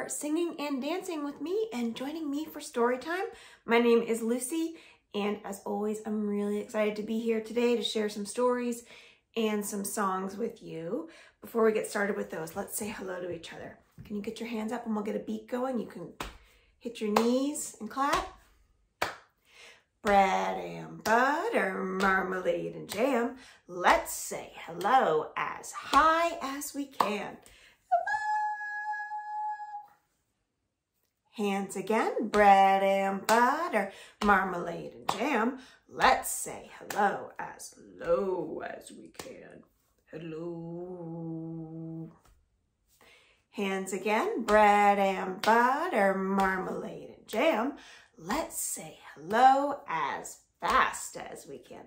for singing and dancing with me and joining me for story time. My name is Lucy, and as always, I'm really excited to be here today to share some stories and some songs with you. Before we get started with those, let's say hello to each other. Can you get your hands up and we'll get a beat going? You can hit your knees and clap. Bread and butter, marmalade and jam. Let's say hello as high as we can. Hands again, bread and butter, marmalade and jam. Let's say hello as low as we can. Hello. Hands again, bread and butter, marmalade and jam. Let's say hello as fast as we can.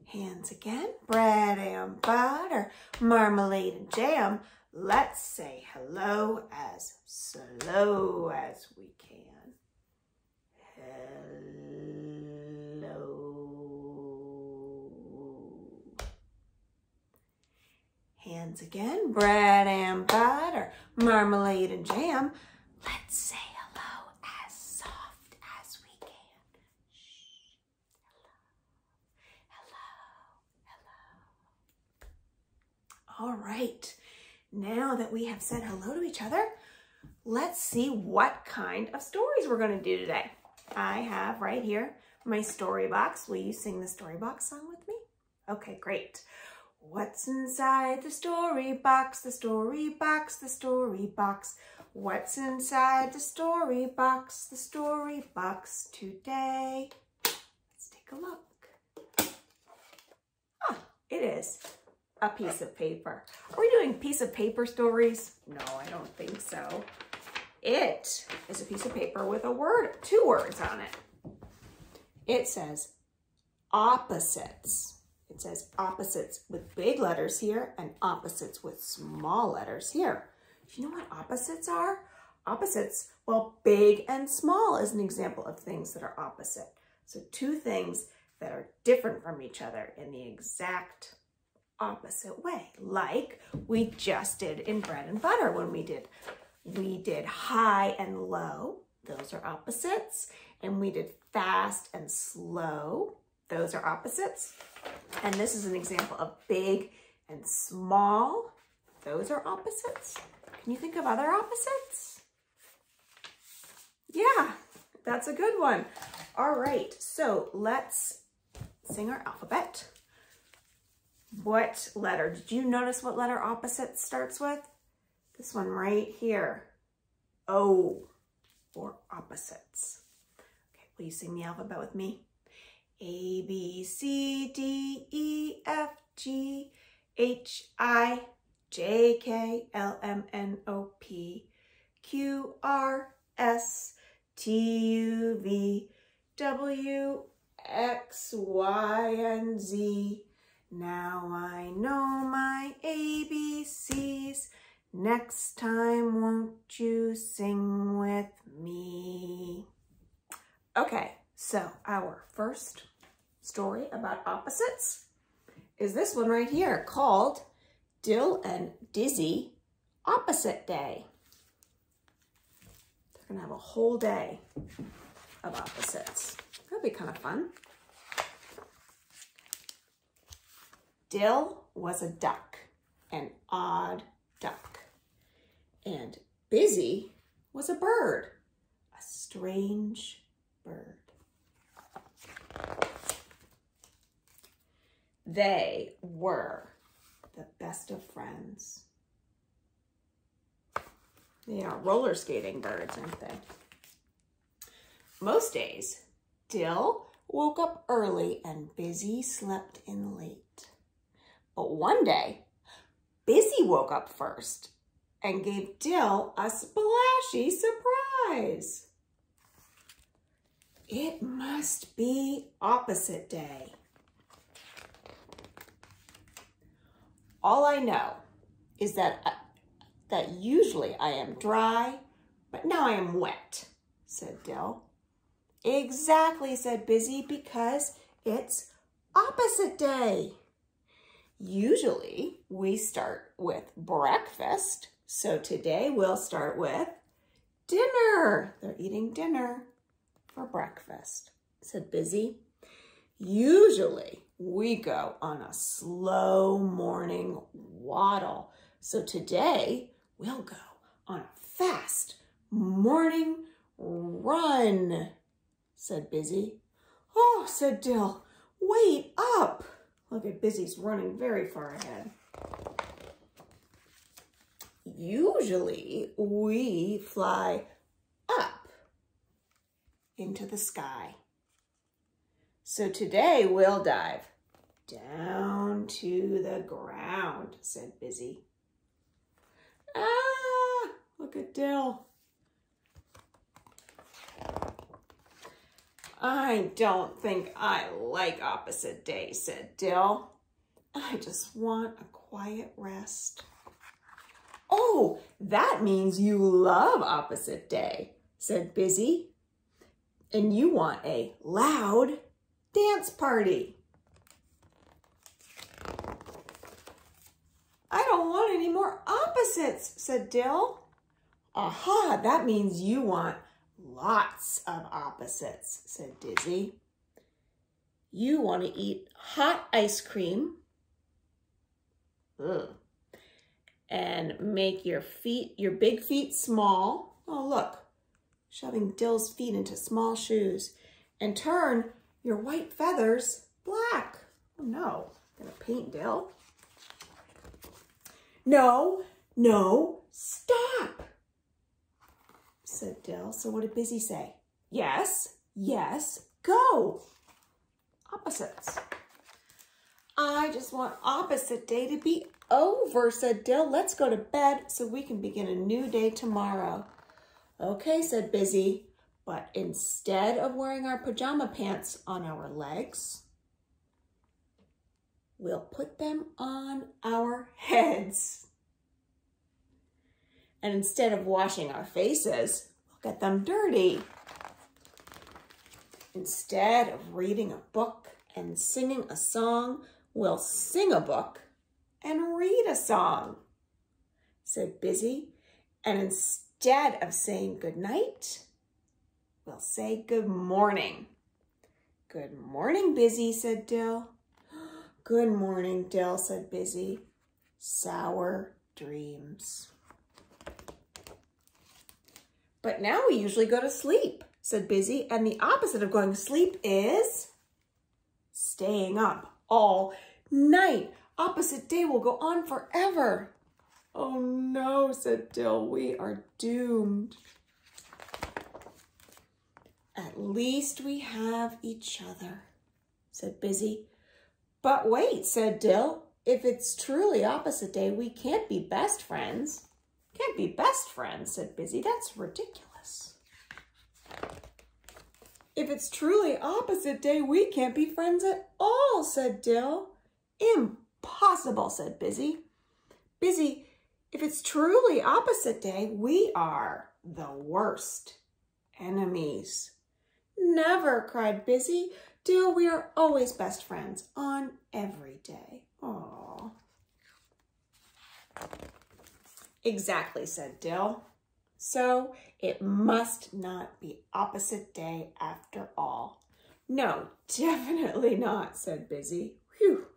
Hands again, bread and butter, marmalade and jam. Let's say hello as slow as we can. Hello. Hands again, bread and butter, marmalade and jam. Let's say hello as soft as we can. Shh. Hello. Hello. All right. Now that we have said hello to each other, let's see what kind of stories we're going to do today. I have right here my story box. Will you sing the story box song with me? Okay, great. What's inside the story box? The story box, the story box. What's inside the story box? The story box today. Let's take a look. Ah, it is a piece of paper. Are we doing piece of paper stories? No, I don't think so. It is a piece of paper with a word, 2 words on it. It says opposites. It says opposites with big letters here and opposites with small letters here. Do you know what opposites are? Opposites, well, big and small is an example of things that are opposite. So 2 things that are different from each other in the exact opposite way, like we just did in bread and butter when we did high and low. Those are opposites. And we did fast and slow. Those are opposites. And this is an example of big and small. Those are opposites. Can you think of other opposites? Yeah, that's a good one. All right, so let's sing our alphabet. What letter? Did you notice what letter opposite starts with? This one right here. O, or opposites. Okay, will you sing the alphabet with me? A, B, C, D, E, F, G, H, I, J, K, L, M, N, O, P, Q, R, S, T, U, V, W, X, Y, and Z. Now I know my ABCs. Next time, won't you sing with me? Okay, so our first story about opposites is this one right here called Dill and Dizzy Opposite Day. They're gonna have a whole day of opposites. That'll be kind of fun. Dill was a duck, an odd duck. And Busy was a bird, a strange bird. They were the best of friends. They are roller skating birds, aren't they? Most days, Dill woke up early and Busy slept in late. But one day, Busy woke up first and gave Dill a splashy surprise. It must be opposite day. All I know is that usually I am dry, but now I am wet, said Dill. Exactly, said Busy, because it's opposite day. Usually we start with breakfast So today we'll start with dinner. They're eating dinner for breakfast, said Busy. Usually we go on a slow morning waddle. So today we'll go on a fast morning run, said Busy. Oh, said Dill, wait up. Look at Busy's running very far ahead. Usually we fly up into the sky. So today we'll dive down to the ground, said Busy. Ah, look at Dill. I don't think I like opposite day, said Dill. I just want a quiet rest. Oh, that means you love opposite day, said Busy. And you want a loud dance party. I don't want any more opposites, said Dill. Aha, that means you want lots of opposites, said Dizzy. You want to eat hot ice cream. Ugh. And make your big feet small. Oh, look, shoving Dill's feet into small shoes. And turn your white feathers black. Oh no, gonna paint Dill. No, no, stop, said Dill. So what did Busy say? Yes, yes, go. Opposites. I just want opposite day to be over, said Dill. Let's go to bed so we can begin a new day tomorrow. Okay, said Busy, but instead of wearing our pajama pants on our legs, we'll put them on our heads. And instead of washing our faces, we'll get them dirty. Instead of reading a book and singing a song, we'll sing a book and read a song, said Busy. And instead of saying good night, we'll say good morning. Good morning, Busy, said Dill. Good morning, Dill, said Busy. Sour dreams. But now we usually go to sleep, said Busy. And the opposite of going to sleep is staying up all night. Opposite day will go on forever. Oh no, said Dill, we are doomed. At least we have each other, said Busy. But wait, said Dill, if it's truly opposite day, we can't be best friends. Can't be best friends, said Busy. That's ridiculous. If it's truly opposite day, we can't be friends at all, said Dill. Impossible, said Busy. Busy, if it's truly opposite day, we are the worst enemies. Never, cried Busy. Dill, we are always best friends on every day. Aww. Exactly, said Dill. So it must not be opposite day after all. No, definitely not, said Busy. Whew.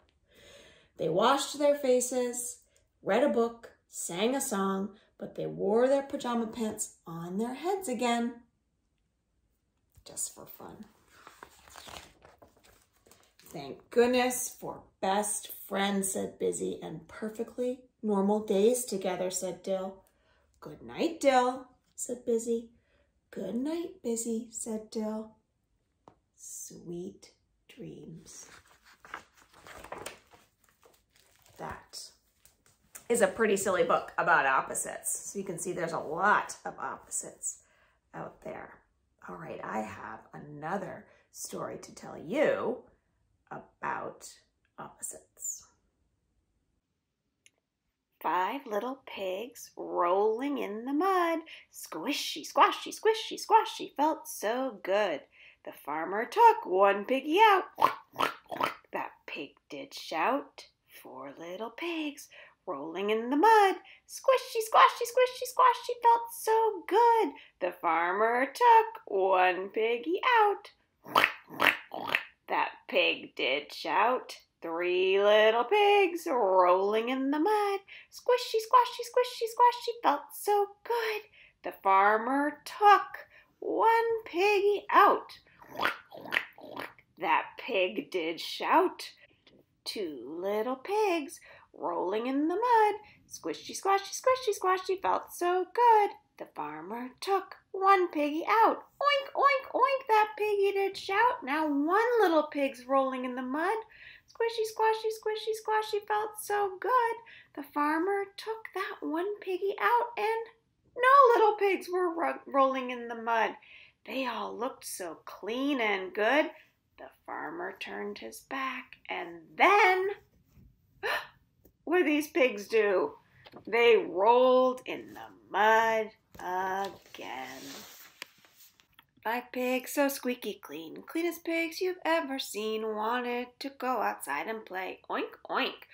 They washed their faces, read a book, sang a song, but they wore their pajama pants on their heads again. Just for fun. Thank goodness for best friends, said Busy, and perfectly normal days together, said Dill. Good night, Dill, said Busy. Good night, Busy, said Dill. Sweet dreams. That is a pretty silly book about opposites. So you can see there's a lot of opposites out there. All right, I have another story to tell you about opposites. 5 little pigs rolling in the mud. Squishy, squashy, squishy, squashy, felt so good. The farmer took one piggy out. That pig did shout. 4 little pigs rolling in the mud. Squishy, squashy, squishy, squashy, felt so good. The farmer took one piggy out. That pig did shout. 3 little pigs rolling in the mud. Squishy, squashy, squishy, squashy, felt so good. The farmer took one piggy out. That pig did shout. 2 little pigs rolling in the mud. Squishy, squashy, squishy, squashy, felt so good. The farmer took one piggy out. Oink, oink, oink, that piggy did shout. Now 1 little pig's rolling in the mud. Squishy, squashy, squishy, squashy, felt so good. The farmer took that 1 piggy out, and no little pigs were rolling in the mud. They all looked so clean and good. The farmer turned his back, and then, what do these pigs do? They rolled in the mud again. 5 pigs so squeaky clean, cleanest pigs you've ever seen, wanted to go outside and play. Oink, oink.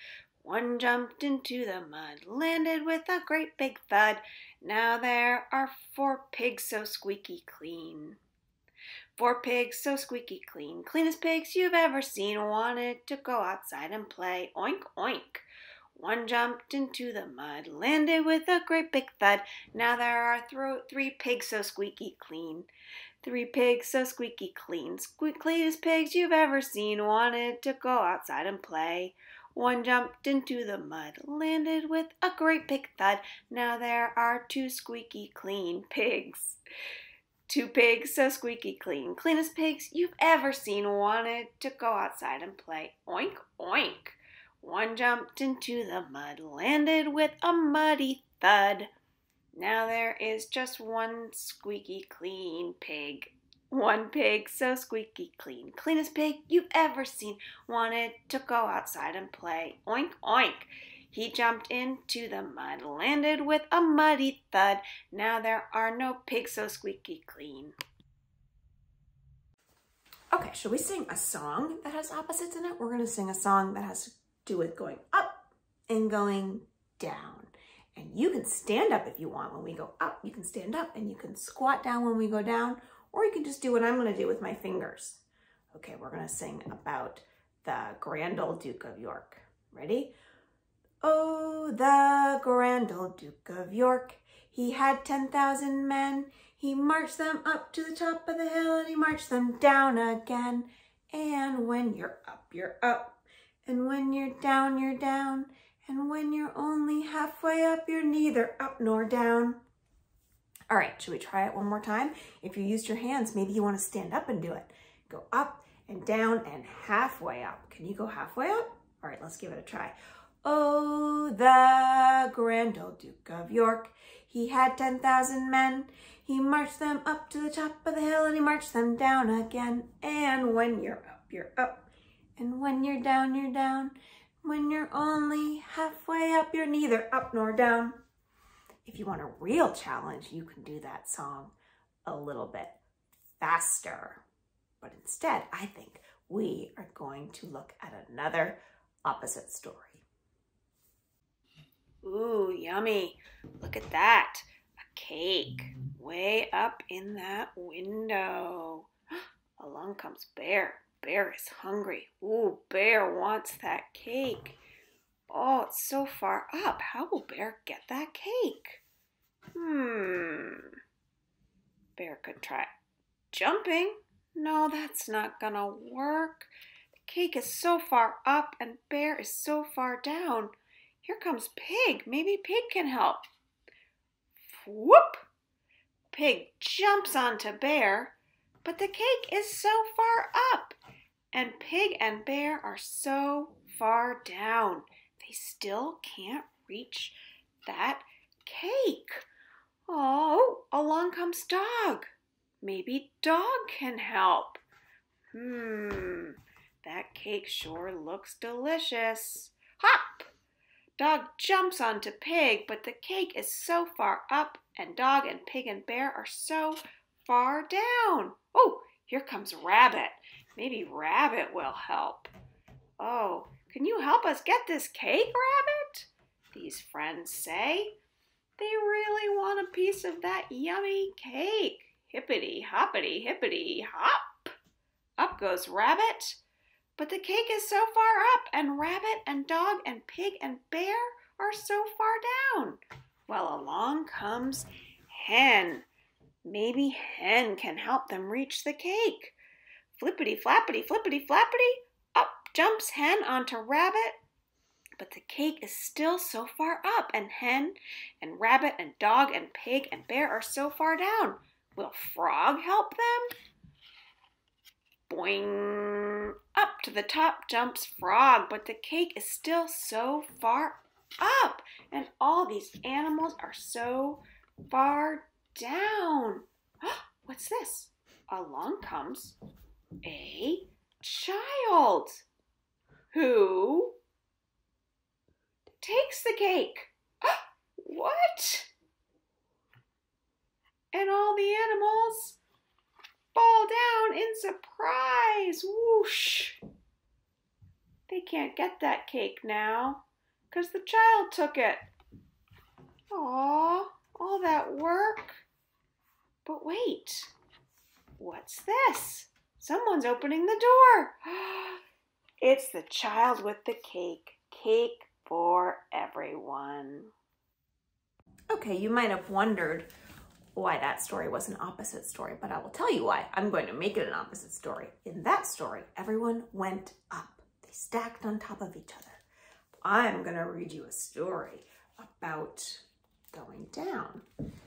1 jumped into the mud, landed with a great big thud. Now there are 4 pigs so squeaky clean. 4 pigs so squeaky clean, cleanest pigs you've ever seen, wanted to go outside and play. Oink, oink. 1 jumped into the mud, landed with a great big thud. Now there are 3 pigs so squeaky clean. 3 pigs so squeaky clean, cleanest pigs you've ever seen, wanted to go outside and play. 1 jumped into the mud, landed with a great big thud. Now there are 2 squeaky clean pigs. 2 pigs so squeaky clean, cleanest pigs you've ever seen, wanted to go outside and play. Oink, oink. 1 jumped into the mud, landed with a muddy thud. Now there is just 1 squeaky clean pig. 1 pig so squeaky clean, cleanest pig you've ever seen, wanted to go outside and play. Oink, oink. He jumped into the mud, landed with a muddy thud. Now there are no pigs so squeaky clean. Okay, should we sing a song that has opposites in it? We're going to sing a song that has to do with going up and going down. And you can stand up if you want when we go up. You can stand up and you can squat down when we go down, or you can just do what I'm going to do with my fingers. Okay, we're going to sing about the grand old Duke of York. Ready? Oh, the grand old Duke of York, he had 10,000 men. He marched them up to the top of the hill and he marched them down again. And when you're up, you're up. And when you're down, you're down. And when you're only halfway up, you're neither up nor down. All right, should we try it one more time? If you used your hands, maybe you want to stand up and do it. Go up and down and halfway up. Can you go halfway up? All right, let's give it a try. Oh, the grand old Duke of York, he had 10,000 men. He marched them up to the top of the hill and he marched them down again. And when you're up, you're up. And when you're down, you're down. When you're only halfway up, you're neither up nor down. If you want a real challenge, you can do that song a little bit faster. But instead, I think we are going to look at another opposite story. Ooh, yummy. Look at that. A cake way up in that window. Along comes Bear. Bear is hungry. Ooh, Bear wants that cake. Oh, it's so far up. How will Bear get that cake? Bear could try jumping. No, that's not gonna work. The cake is so far up and Bear is so far down. Here comes Pig. Maybe Pig can help. Whoop! Pig jumps onto Bear, but the cake is so far up, and Pig and Bear are so far down. They still can't reach that cake. Oh, along comes Dog. Maybe Dog can help. That cake sure looks delicious. Hop! Dog jumps onto Pig, but the cake is so far up, and Dog and Pig and Bear are so far down. Oh, here comes Rabbit. Maybe Rabbit will help. Oh, can you help us get this cake, Rabbit? these friends say. They really want a piece of that yummy cake. Hippity, hoppity, hippity, hop. Up goes Rabbit. But the cake is so far up, and Rabbit and Dog and Pig and Bear are so far down. Well, along comes Hen. Maybe Hen can help them reach the cake. Flippity, flappity, flippity, flappity. Up jumps Hen onto Rabbit. But the cake is still so far up, and Hen and Rabbit and Dog and Pig and Bear are so far down. Will Frog help them? Boing! Up to the top jumps Frog, but the cake is still so far up, and all these animals are so far down. What's this? Along comes a child who takes the cake. What? And all the animals fall down in surprise. Whoosh. They can't get that cake now because the child took it. Aw, all that work. But wait, what's this? Someone's opening the door. It's the child with the cake. Cake for everyone. Okay, you might have wondered why that story was an opposite story, but I will tell you why. I'm going to make it an opposite story. In that story, everyone went up. They stacked on top of each other. I'm going to read you a story about going down.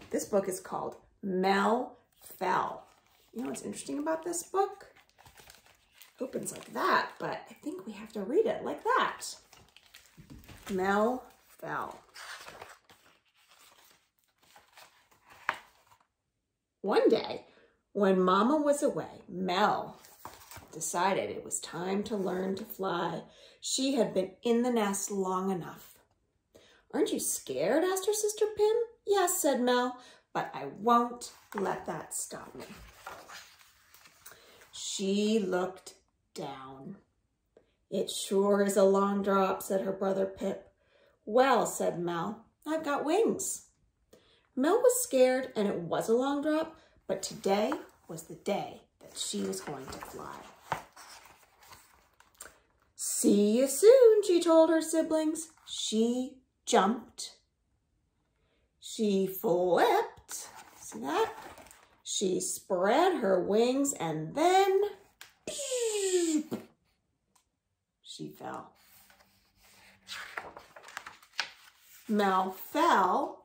This book is called Mel Fell. You know what's interesting about this book? It opens like that, but I think we have to read it like that. Mel Fell. One day, when Mama was away, Mel decided it was time to learn to fly. She had been in the nest long enough. Aren't you scared? Asked her sister Pim. Yes, said Mel, but I won't let that stop me. She looked down. It sure is a long drop, said her brother Pip. Well, said Mel, I've got wings. Mel was scared and it was a long drop, but today was the day that she was going to fly. See you soon, she told her siblings. She jumped. She flipped. See that? She spread her wings and then she fell. Mel fell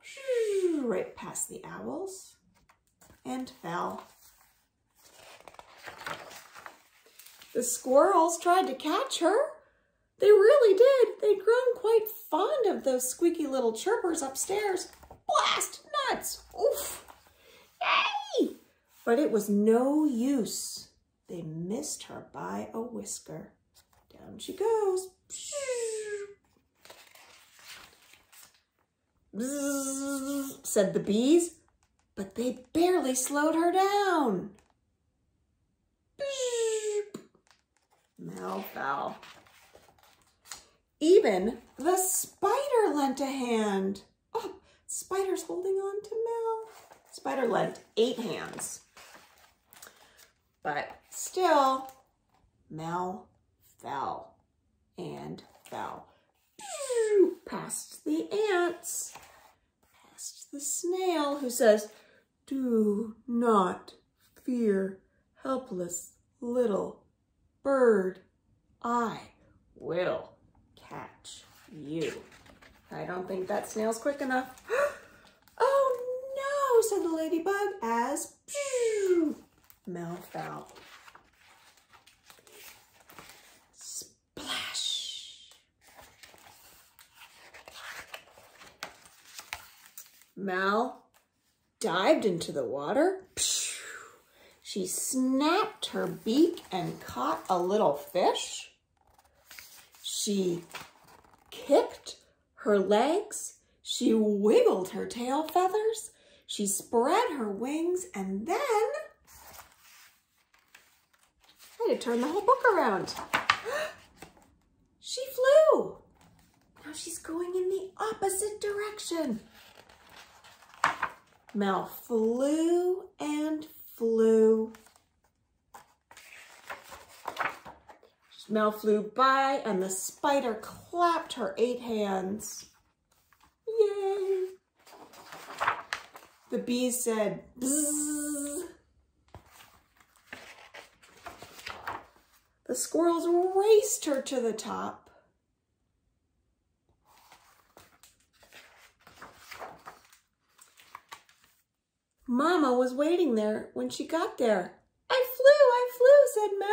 right past the owls and fell. The squirrels tried to catch her. They really did. They'd grown quite fond of those squeaky little chirpers upstairs. Blast nuts! Oof! Hey! But it was no use. They missed her by a whisker. Down she goes. Bzzz, said the bees, but they barely slowed her down. Mel fell. Even the spider lent a hand. Oh, Spider's holding on to Mel. Spider lent 8 hands. But still, Mel fell and fell. Past the ants, past the snail who says, do not fear, helpless little bird. I will catch you. I don't think that snail's quick enough. Oh no, said the ladybug as Mel fell. Mel dived into the water. She snapped her beak and caught a little fish. She kicked her legs. She wiggled her tail feathers. She spread her wings and then I had to turn the whole book around. She flew. Now she's going in the opposite direction. Mel flew and flew. Mel flew by and the spider clapped her 8 hands. Yay! The bee said, bzzz. The squirrels raced her to the top. Mama was waiting there when she got there. I flew, said Mel.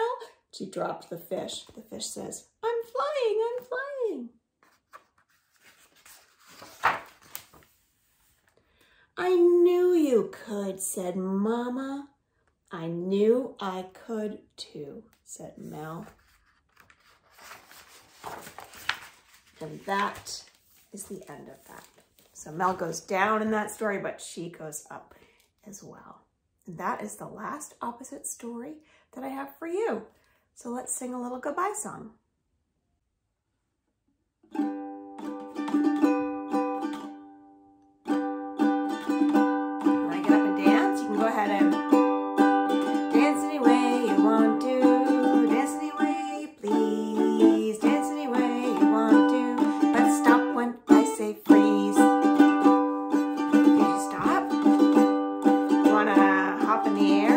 She dropped the fish. The fish says, I'm flying. I knew you could, said Mama. I knew I could too, said Mel. And that is the end of that. So Mel goes down in that story, but she goes up as well. And that is the last opposite story that I have for you. So let's sing a little goodbye song. When I get up and dance, you can go ahead and dance any way you want to, dance any way you please, dance any way you want to, but stop when I say freeze. Did you stop? You want to hop in the air?